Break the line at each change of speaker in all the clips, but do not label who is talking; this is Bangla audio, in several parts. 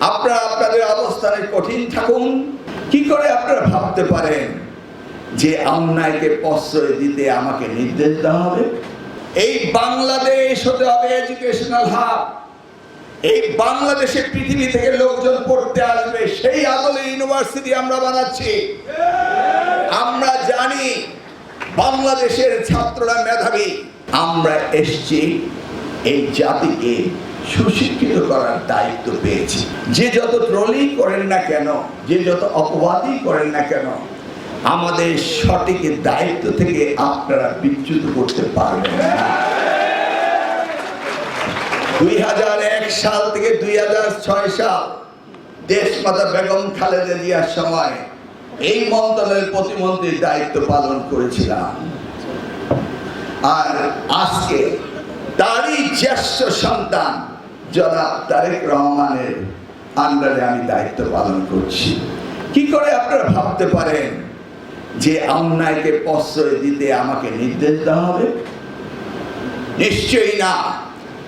আপনারা আপনাদের অবস্থানে কঠিন থাকুন। কি করে আপনারা ভাবতে পারেন যে অন্যায়কে প্রশ্রয় দিতে আমাকে নির্দেশ দেওয়া হবে? এই বাংলাদেশ হতে হবে এডুকেশনাল হাব। এই বাংলাদেশে পৃথিবী থেকে লোকজন পড়তে আসবে, সেই আদলে ইউনিভার্সিটি আমরা বানাচ্ছি। আমরা জানি বাংলাদেশের ছাত্ররা মেধাবী। আমরা এসছি এই জাতিকে সুশিক্ষিত করার দায়িত্ব পেয়েছি। যে যত ট্রলি করেন না কেন, যে যত অপবাদই করেন না কেন, আমাদের সঠিক দায়িত্ব থেকে আপনারা বিচ্যুত করতে পারবেন না। 2001 সাল থেকে 2006 সাল দেশমাতা বেগম খালেদা জিয়ার সময় এই মন্ত্রণালয়ের প্রতিমন্ত্রীর দায়িত্ব পালন করেছিলাম। আর আজকে তারই জ্যেষ্ঠ সন্তান জনাব তারেক রহমানের আন্ডারে আমি দায়িত্ব পালন করছি। কি করে আপনারা ভাবতে পারেন যে অন্যায়কে প্রশ্রয় দিতে আমাকে নির্দেশ দেওয়া হবে? নিশ্চয়ই না।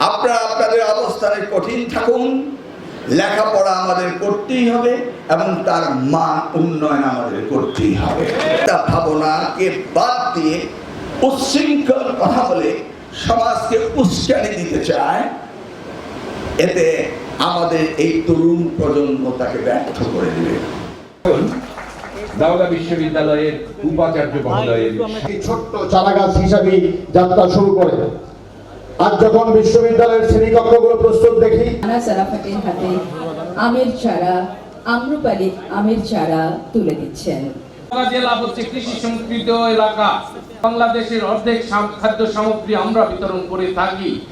আপনারা আপনাদের অবস্থানে কঠিন থাকুন। লেখাপড়া আমাদের করতেই হবে এবং তার মান উন্নয়ন আমাদের করতেই হবে। তা ভাবনাকে বাদ দিয়ে উচ্ছৃঙ্খল কথা বলে সমাজকে উস্কানি দিতে চায়, এতে আমাদের এই তরুণ প্রজন্ম তাকে ব্যর্থ করে দেবে।
দাওলা বিশ্ববিদ্যালয়ের উপাচার্য মহোদয়ের
ছোট্ট চারাগাছ হিসাবে যাত্রা শুরু করে আজ যখন বিশ্ববিদ্যালয়ের শ্রেণীকক্ষগুলো প্রস্তুত দেখি,
সারাফাতের হাতে আমের চারা, আম্রপালি আমের চারা তুলে দিচ্ছেন।
জেলা হচ্ছে কৃষি সমৃদ্ধ এলাকা। বাংলাদেশের অর্ধেক খাদ্য সামগ্রী আমরা বিতরণ করে থাকি।